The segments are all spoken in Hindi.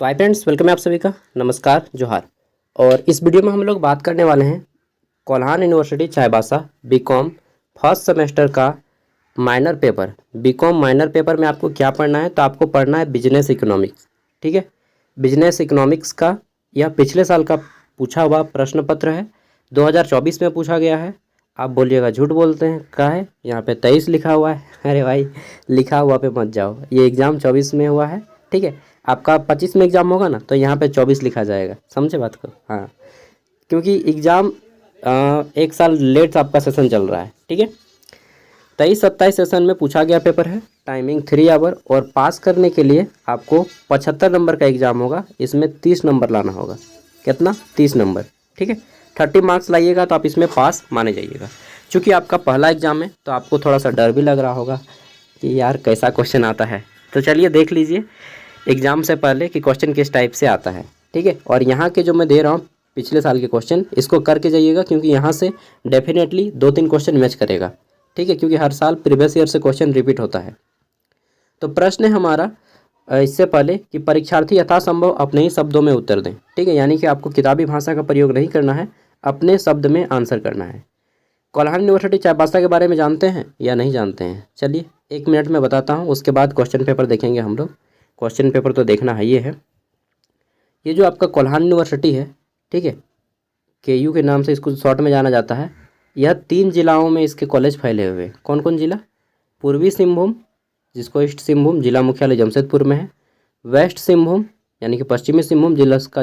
तो हाय फ्रेंड्स, वेलकम है आप सभी का। नमस्कार, जोहार। और इस वीडियो में हम लोग बात करने वाले हैं Kolhan university Chaibasa BCom first semester का minor paper. BCom minor paper में आपको क्या पढ़ना है? तो आपको पढ़ना है बिजनेस इकोनॉमिक्स। ठीक है, बिजनेस इकोनॉमिक्स का यह पिछले साल का पूछा हुआ प्रश्न पत्र है। 2024 में पूछा गया है। आप बोलिएगा झूठ बोलते हैं, क्या है यहाँ पे 23 लिखा हुआ है। अरे भाई, लिखा हुआ पे मत जाओ, ये एग्ज़ाम 24 में हुआ है। ठीक है, आपका 25 में एग्ज़ाम होगा ना, तो यहाँ पे 24 लिखा जाएगा। समझे बात को? हाँ, क्योंकि एग्ज़ाम एक साल लेट आपका सेशन चल रहा है। ठीक है, 23-27 सेशन में पूछा गया पेपर है। टाइमिंग 3 आवर, और पास करने के लिए आपको 75 नंबर का एग्ज़ाम होगा। इसमें 30 नंबर लाना होगा। कितना? 30 नंबर। ठीक है, 30 मार्क्स लाइएगा तो आप इसमें पास माने जाइएगा। चूँकि आपका पहला एग्ज़ाम है तो आपको थोड़ा सा डर भी लग रहा होगा कि यार कैसा क्वेश्चन आता है। तो चलिए देख लीजिए एग्ज़ाम से पहले कि क्वेश्चन किस टाइप से आता है। ठीक है, और यहाँ के जो मैं दे रहा हूँ पिछले साल के क्वेश्चन, इसको करके जाइएगा, क्योंकि यहाँ से डेफिनेटली 2-3 क्वेश्चन मैच करेगा। ठीक है, क्योंकि हर साल प्रीवियस ईयर से क्वेश्चन रिपीट होता है। तो प्रश्न है हमारा इससे पहले कि परीक्षार्थी यथासंभव अपने ही शब्दों में उत्तर दें। ठीक है, यानी कि आपको किताबी भाषा का प्रयोग नहीं करना है, अपने शब्द में आंसर करना है। कोल्हान यूनिवर्सिटी चाईबासा के बारे में जानते हैं या नहीं जानते हैं? चलिए 1 मिनट में बताता हूँ, उसके बाद क्वेश्चन पेपर देखेंगे हम लोग। क्वेश्चन पेपर तो देखना है। ये जो आपका कोल्हान यूनिवर्सिटी है, ठीक है, केयू के नाम से इसको शॉर्ट में जाना जाता है। यह 3 जिलाओं में इसके कॉलेज फैले हुए हैं। कौन कौन जिला? पूर्वी सिंहभूम, जिसको ईस्ट सिंहभूम, जिला मुख्यालय जमशेदपुर में है। वेस्ट सिंहभूम यानी कि पश्चिमी सिंहभूम,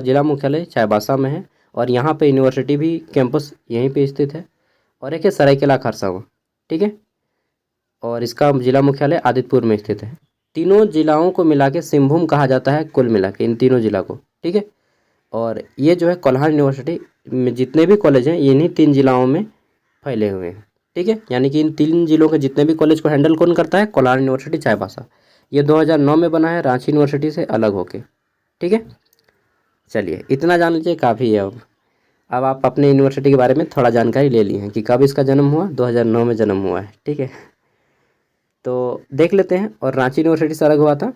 जिला मुख्यालय चाईबासा में है। और यहाँ पे यूनिवर्सिटी भी कैंपस यहीं पे स्थित है। और एक है सरायकेला खरसावां। ठीक है, और इसका जिला मुख्यालय आदितपुर में स्थित है। तीनों जिलाओं को मिला के सिंहभूम कहा जाता है, कुल मिला के इन तीनों जिला को। ठीक है, और ये जो है कोल्हान यूनिवर्सिटी में जितने भी कॉलेज हैं इन्हीं 3 जिलाओं में फैले हुए हैं। ठीक है, यानी कि इन 3 जिलों के जितने भी कॉलेज को हैंडल कौन करता है? कोल्हान यूनिवर्सिटी चाईबासा। ये 2009 में बना है, रांची यूनिवर्सिटी से अलग होके। ठीक है, चलिए इतना जान लीजिए काफ़ी है। अब आप अपने यूनिवर्सिटी के बारे में थोड़ा जानकारी ले ली है कि कब इसका जन्म हुआ। 2009 में जन्म हुआ है। ठीक है, तो देख लेते हैं। और रांची यूनिवर्सिटी से अलग हुआ था।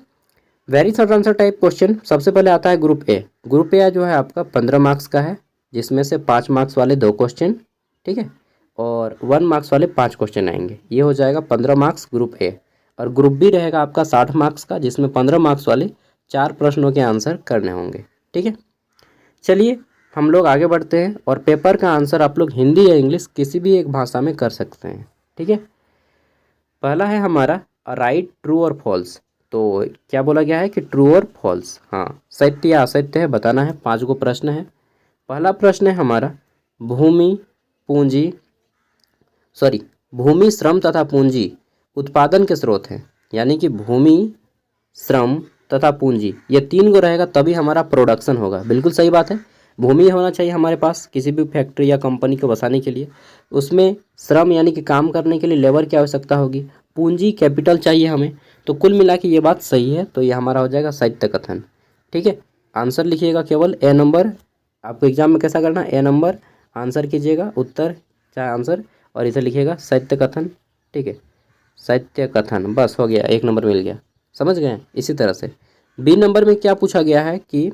Very short answer type question सबसे पहले आता है ग्रुप ए। ग्रुप ए जो है आपका 15 मार्क्स का है, जिसमें से 5 मार्क्स वाले 2 क्वेश्चन, ठीक है, और 1 मार्क्स वाले 5 क्वेश्चन आएंगे। ये हो जाएगा 15 मार्क्स ग्रुप ए। और ग्रुप बी रहेगा आपका 60 मार्क्स का, जिसमें 15 मार्क्स वाले 4 प्रश्नों के आंसर करने होंगे। ठीक है, चलिए हम लोग आगे बढ़ते हैं। और पेपर का आंसर आप लोग हिंदी या इंग्लिश किसी भी एक भाषा में कर सकते हैं। ठीक है, पहला है हमारा राइट, ट्रू और फॉल्स। तो क्या बोला गया है कि ट्रू और फॉल्स, हाँ, सत्य या असत्य है बताना है। 5 गो प्रश्न है। पहला प्रश्न है हमारा, भूमि पूंजी सॉरी भूमि, श्रम तथा पूंजी उत्पादन के स्रोत हैं। यानी कि भूमि, श्रम तथा पूंजी, ये 3 गो रहेगा तभी हमारा प्रोडक्शन होगा। बिल्कुल सही बात है। भूमि होना चाहिए हमारे पास किसी भी फैक्ट्री या कंपनी को बसाने के लिए। उसमें श्रम यानी कि काम करने के लिए लेबर की आवश्यकता होगी। पूंजी कैपिटल चाहिए हमें। तो कुल मिला के ये बात सही है, तो ये हमारा हो जाएगा सत्य कथन। ठीक है, आंसर लिखिएगा केवल ए नंबर। आपको एग्जाम में कैसा करना है? ए नंबर आंसर कीजिएगा, उत्तर चाहे आंसर, और इसे लिखिएगा सत्य कथन। ठीक है, सत्य कथन, बस हो गया, 1 नंबर मिल गया। समझ गए? इसी तरह से बी नंबर में क्या पूछा गया है कि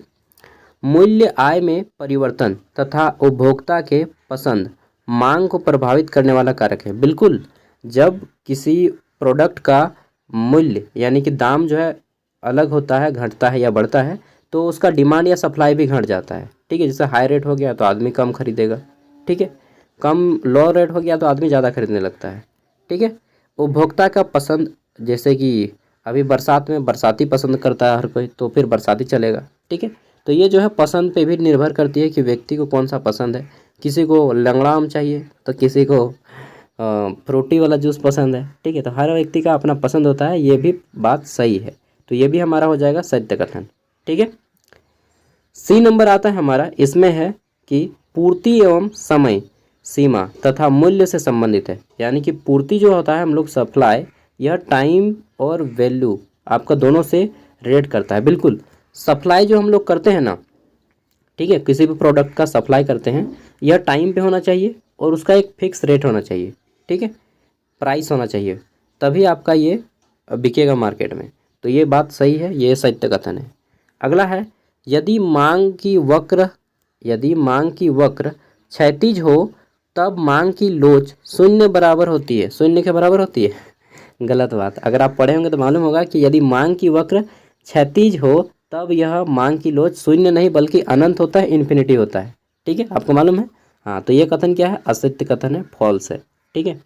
मूल्य आय में परिवर्तन तथा उपभोक्ता के पसंद मांग को प्रभावित करने वाला कारक है। बिल्कुल, जब किसी प्रोडक्ट का मूल्य यानी कि दाम जो है अलग होता है, घटता है या बढ़ता है, तो उसका डिमांड या सप्लाई भी घट जाता है। ठीक है, जैसे हाई रेट हो गया तो आदमी कम खरीदेगा। ठीक है, कम लो रेट हो गया तो आदमी ज़्यादा खरीदने लगता है। ठीक है, उपभोक्ता का पसंद, जैसे कि अभी बरसात में बरसाती पसंद करता है हर कोई, तो फिर बरसाती चलेगा। ठीक है, तो ये जो है पसंद पे भी निर्भर करती है कि व्यक्ति को कौन सा पसंद है। किसी को लंगड़ा आम चाहिए तो किसी को फ्रूटी वाला जूस पसंद है। ठीक है, तो हर व्यक्ति का अपना पसंद होता है, ये भी बात सही है। तो ये भी हमारा हो जाएगा सत्य कथन। ठीक है, सी नंबर आता है हमारा, इसमें है कि पूर्ति एवं समय सीमा तथा मूल्य से संबंधित है। यानी कि पूर्ति जो होता है हम लोग सप्लाई, यह टाइम और वैल्यू आपका दोनों से रेट करता है। बिल्कुल, सप्लाई जो हम लोग करते हैं ना, ठीक है, किसी भी प्रोडक्ट का सप्लाई करते हैं, यह टाइम पे होना चाहिए और उसका एक फिक्स रेट होना चाहिए। ठीक है, प्राइस होना चाहिए, तभी आपका ये बिकेगा मार्केट में। तो ये बात सही है, ये सत्य कथन है। अगला है यदि मांग की वक्र क्षैतिज हो तब मांग की लोच शून्य बराबर होती है, शून्य के बराबर होती है। गलत बात। अगर आप पढ़े होंगे तो मालूम होगा कि यदि मांग की वक्र क्षैतिज हो तब यह मांग की लोच शून्य नहीं बल्कि अनंत होता है, इन्फिनिटी होता है। ठीक है, आपको मालूम है। हाँ, तो ये कथन क्या है? असत्य कथन है, फॉल्स है। ठीक है।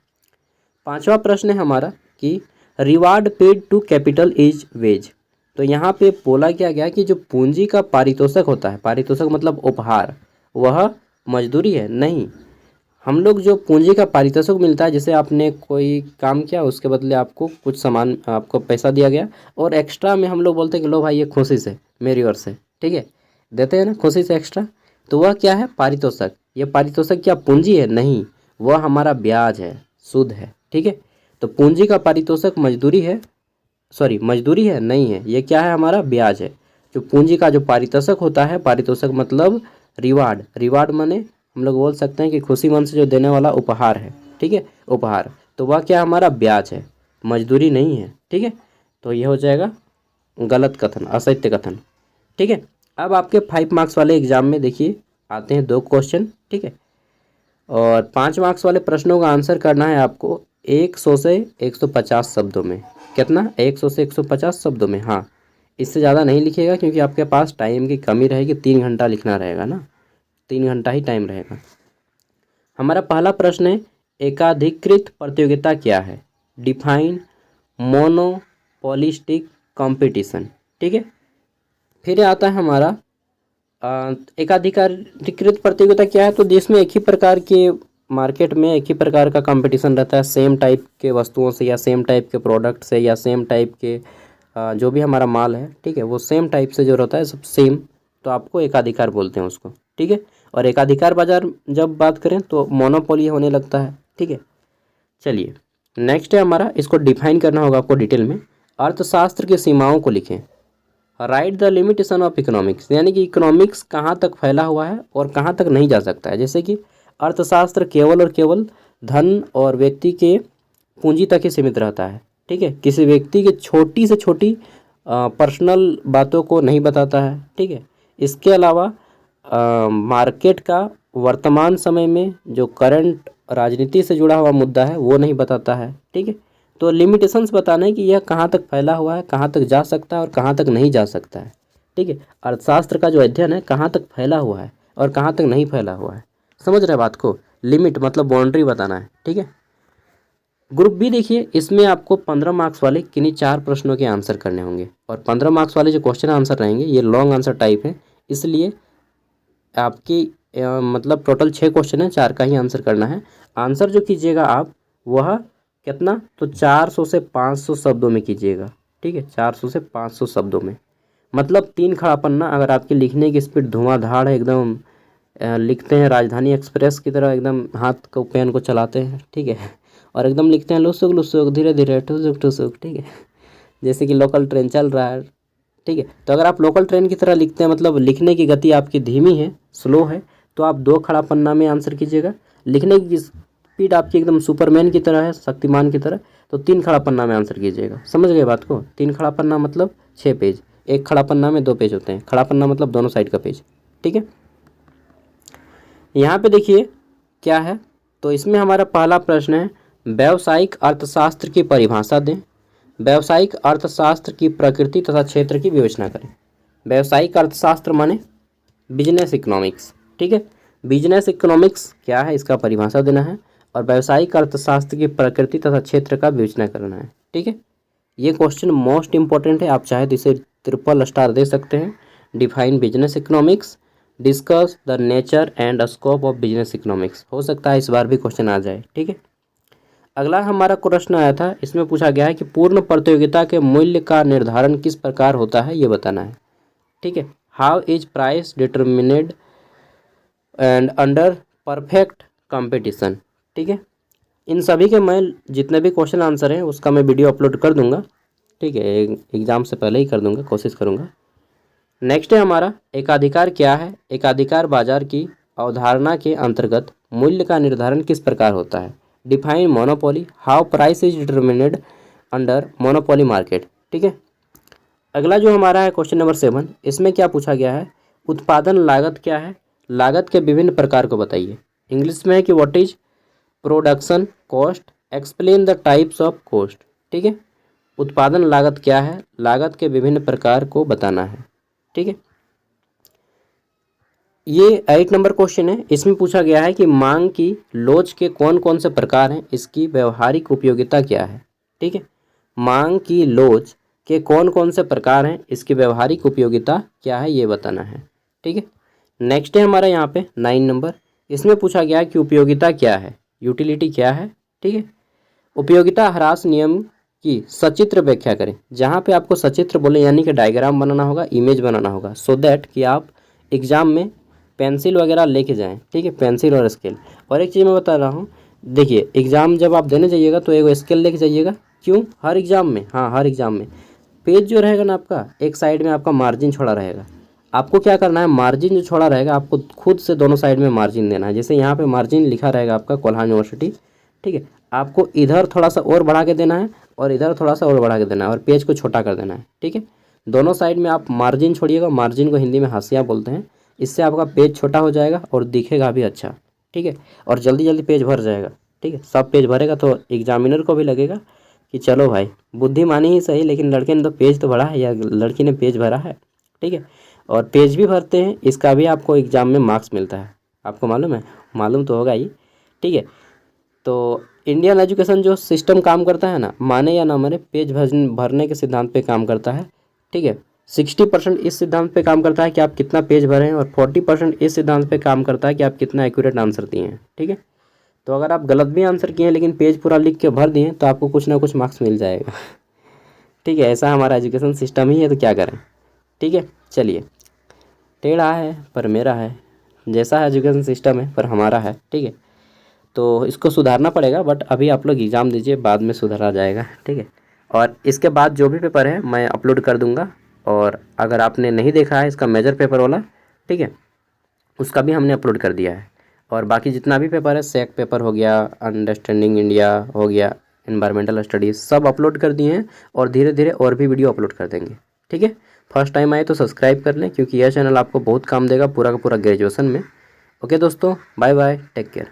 पांचवा प्रश्न है हमारा कि reward paid to capital is wage. तो यहाँ पे बोला क्या गया कि जो पूंजी का पारितोषिक होता है, पारितोषिक मतलब उपहार, वह मजदूरी है? नहीं। हम लोग जो पूंजी का पारितोषिक मिलता है, जैसे आपने कोई काम किया उसके बदले आपको कुछ सामान, आपको पैसा दिया गया और एक्स्ट्रा में हम लोग बोलते हैं कि लो भाई ये खुशी से मेरी ओर से, ठीक है, देते हैं ना खुशी से एक्स्ट्रा, तो वह क्या है? पारितोषिक। ये पारितोषिक क्या पूंजी है? नहीं, वह हमारा ब्याज है, सूद है। ठीक है, तो पूंजी का पारितोषिक मजदूरी है, सॉरी मजदूरी है? नहीं है, ये क्या है? हमारा ब्याज है। जो पूंजी का जो पारितोषिक होता है, पारितोषिक मतलब रिवार्ड, रिवार्ड माने हम लोग बोल सकते हैं कि खुशी मन से जो देने वाला उपहार है। ठीक है, उपहार, तो वह क्या? हमारा ब्याज है, मजदूरी नहीं है। ठीक है, तो यह हो जाएगा गलत कथन, असत्य कथन। ठीक है, अब आपके 5 मार्क्स वाले एग्जाम में देखिए आते हैं 2 क्वेश्चन। ठीक है, और 5 मार्क्स वाले प्रश्नों का आंसर करना है आपको 100 से 150 शब्दों में। कितना? 100 से 150 शब्दों में। हाँ, इससे ज़्यादा नहीं लिखिएगा क्योंकि आपके पास टाइम की कमी रहेगी, 3 घंटा लिखना रहेगा ना, 3 घंटा ही टाइम रहेगा। हमारा पहला प्रश्न है एकाधिकृत प्रतियोगिता क्या है? Define monopolistic competition. ठीक है, फिर आता है हमारा एकाधिकृत प्रतियोगिता क्या है? तो देश में एक ही प्रकार के मार्केट में एक ही प्रकार का कंपटीशन रहता है, सेम टाइप के वस्तुओं से या सेम टाइप के प्रोडक्ट से या सेम टाइप के जो भी हमारा माल है, ठीक है, वो सेम टाइप से जो रहता है सब सेम, तो आपको एकाधिकार बोलते हैं उसको। ठीक है, और एकाधिकार बाजार जब बात करें तो मोनोपोली होने लगता है। ठीक है, चलिए नेक्स्ट है हमारा, इसको डिफाइन करना होगा आपको डिटेल में। अर्थशास्त्र की सीमाओं को लिखें। Right the limitation of economics, यानी कि इकोनॉमिक्स कहाँ तक फैला हुआ है और कहाँ तक नहीं जा सकता है। जैसे कि अर्थशास्त्र केवल और केवल धन और व्यक्ति के पूंजी तक ही सीमित रहता है। ठीक है, किसी व्यक्ति के छोटी से छोटी पर्सनल बातों को नहीं बताता है। ठीक है, इसके अलावा मार्केट का वर्तमान समय में जो करंट राजनीति से जुड़ा हुआ मुद्दा है वो नहीं बताता है। ठीक है, तो लिमिटेशंस बताना है कि यह कहाँ तक फैला हुआ है, कहाँ तक जा सकता है और कहाँ तक नहीं जा सकता है। ठीक है, अर्थशास्त्र का जो अध्ययन है कहाँ तक फैला हुआ है और कहाँ तक नहीं फैला हुआ है। समझ रहे बात को? लिमिट मतलब बाउंड्री बताना है। ठीक है, ग्रुप बी देखिए, इसमें आपको 15 मार्क्स वाले किन्हीं 4 प्रश्नों के आंसर करने होंगे और 15 मार्क्स वाले जो क्वेश्चन आंसर रहेंगे ये लॉन्ग आंसर टाइप है, इसलिए आपकी मतलब टोटल 6 क्वेश्चन है, 4 का ही आंसर करना है। आंसर जो कीजिएगा आप वह कितना? तो 400 से 500 शब्दों में कीजिएगा। ठीक है, 400 से 500 शब्दों में, मतलब 3 खड़ा पन्ना। अगर आपकी लिखने की स्पीड धुआंधार है एकदम, लिखते हैं राजधानी एक्सप्रेस की तरह, एकदम हाथ को पेन को चलाते हैं, ठीक है, और एकदम लिखते हैं लुसुक लुसुक धीरे धीरे ठुसुक ठुसुक, ठीक है, जैसे कि लोकल ट्रेन चल रहा है। ठीक है, तो अगर आप लोकल ट्रेन की तरह लिखते हैं, मतलब लिखने की गति आपकी धीमी है, स्लो है, तो आप 2 खड़ा पन्ना में आंसर कीजिएगा। लिखने की स्पीड आपकी एकदम सुपरमैन की तरह है, शक्तिमान की तरह, तो 3 खड़ा पन्ना में आंसर कीजिएगा। समझ गए बात को? 3 खड़ा पन्ना मतलब 6 पेज, 1 खड़ा पन्ना में 2 पेज होते हैं। खड़ा पन्ना मतलब दोनों साइड का पेज। ठीक है, यहाँ पे देखिए क्या है, तो इसमें हमारा पहला प्रश्न है व्यावसायिक अर्थशास्त्र की परिभाषा दें। व्यावसायिक अर्थशास्त्र की प्रकृति तथा क्षेत्र की विवेचना करें। व्यावसायिक अर्थशास्त्र माने बिजनेस इकोनॉमिक्स। ठीक है, बिजनेस इकोनॉमिक्स क्या है इसका परिभाषा देना है और व्यावसायिक अर्थशास्त्र की प्रकृति तथा क्षेत्र का विवेचना करना है। ठीक है, ये क्वेश्चन मोस्ट इंपॉर्टेंट है, आप चाहे तो इसे ट्रिपल स्टार दे सकते हैं। Define business economics, discuss the nature and scope of business economics, हो सकता है इस बार भी क्वेश्चन आ जाए। ठीक है, अगला हमारा प्रश्न आया था, इसमें पूछा गया है कि पूर्ण प्रतियोगिता के मूल्य का निर्धारण किस प्रकार होता है, ये बताना है। ठीक है, how is price determined and under perfect competition. ठीक है, इन सभी के मैं जितने भी क्वेश्चन आंसर हैं उसका मैं वीडियो अपलोड कर दूंगा। ठीक है, एग्ज़ाम से पहले ही कर दूंगा, कोशिश करूंगा। नेक्स्ट है हमारा एकाधिकार क्या है। एकाधिकार बाजार की अवधारणा के अंतर्गत मूल्य का निर्धारण किस प्रकार होता है। Define monopoly, how price is determined under monopoly market. ठीक है, अगला जो हमारा है क्वेश्चन नंबर 7, इसमें क्या पूछा गया है, उत्पादन लागत क्या है, लागत के विभिन्न प्रकार को बताइए। इंग्लिश में है कि what is production cost, explain the types of cost. ठीक है, उत्पादन लागत क्या है, लागत के विभिन्न प्रकार को बताना है। ठीक है, ये 8 नंबर क्वेश्चन है। इसमें पूछा गया है कि मांग की लोच के कौन कौन से प्रकार हैं, इसकी व्यवहारिक उपयोगिता क्या है। ठीक है, मांग की लोच के कौन कौन से प्रकार हैं, इसकी व्यवहारिक उपयोगिता क्या है, ये बताना है। ठीक है, नेक्स्ट है हमारा यहाँ पे 9 नंबर। इसमें पूछा गया है कि उपयोगिता क्या है, यूटिलिटी क्या है। ठीक है, उपयोगिता ह्रास नियम की सचित्र व्याख्या करें। जहाँ पे आपको सचित्र बोले यानी कि डायग्राम बनाना होगा, इमेज बनाना होगा, सो दैट कि आप एग्जाम में पेंसिल वगैरह लेके जाएं। ठीक है, पेंसिल और स्केल। और एक चीज़ मैं बता रहा हूँ, देखिए एग्ज़ाम जब आप देने जाइएगा तो एक स्केल लेके जाइएगा। क्यों, हर एग्ज़ाम में, हाँ हर एग्ज़ाम में पेज जो रहेगा ना आपका, एक साइड में आपका मार्जिन छोड़ा रहेगा। आपको क्या करना है, मार्जिन जो छोड़ा रहेगा आपको खुद से दोनों साइड में मार्जिन देना है। जैसे यहाँ पे मार्जिन लिखा रहेगा आपका कोल्हान यूनिवर्सिटी। ठीक है, आपको इधर थोड़ा सा और बढ़ा के देना है और इधर थोड़ा सा और बढ़ा के देना है और पेज को छोटा कर देना है। ठीक है, दोनों साइड में आप मार्जिन छोड़िएगा। मार्जिन को हिंदी में हाशिया बोलते हैं। इससे आपका पेज छोटा हो जाएगा और दिखेगा भी अच्छा। ठीक है, और जल्दी जल्दी पेज भर जाएगा। ठीक है, सब पेज भरेगा तो एग्जामिनर को भी लगेगा कि चलो भाई बुद्धिमानी ही सही, लेकिन लड़के ने तो पेज तो भरा है या लड़की ने पेज भरा है। ठीक है, और पेज भी भरते हैं, इसका भी आपको एग्ज़ाम में मार्क्स मिलता है। आपको मालूम है, मालूम तो होगा ही। ठीक है, तो इंडियन एजुकेशन जो सिस्टम काम करता है ना, माने या ना माने, पेज भरने के सिद्धांत पे काम करता है। ठीक है, 60% इस सिद्धांत पे काम करता है कि आप कितना पेज भरें और 40% इस सिद्धांत पे काम करता है कि आप कितना एक्यूरेट आंसर दिए हैं। ठीक है, तो अगर आप गलत भी आंसर किए हैं लेकिन पेज पूरा लिख के भर दिए तो आपको कुछ ना कुछ मार्क्स मिल जाएगा। ठीक है, ऐसा हमारा एजुकेशन सिस्टम ही है, तो क्या करें। ठीक है, चलिए, टेढ़ा है पर मेरा है, जैसा है एजुकेशन सिस्टम है पर हमारा है। ठीक है, तो इसको सुधारना पड़ेगा, बट अभी आप लोग एग्ज़ाम दीजिए, बाद में सुधारा जाएगा। ठीक है, और इसके बाद जो भी पेपर है मैं अपलोड कर दूंगा। और अगर आपने नहीं देखा है इसका मेजर पेपर वाला, ठीक है, उसका भी हमने अपलोड कर दिया है। और बाकी जितना भी पेपर है, सेक पेपर हो गया, अंडरस्टैंडिंग इंडिया हो गया, एनवायरमेंटल स्टडीज़, सब अपलोड कर दिए हैं और धीरे धीरे और भी वीडियो अपलोड कर देंगे। ठीक है, फर्स्ट टाइम आए तो सब्सक्राइब कर लें, क्योंकि यह चैनल आपको बहुत काम देगा पूरा का पूरा ग्रेजुएशन में। ओके दोस्तों, बाय बाय, टेक केयर।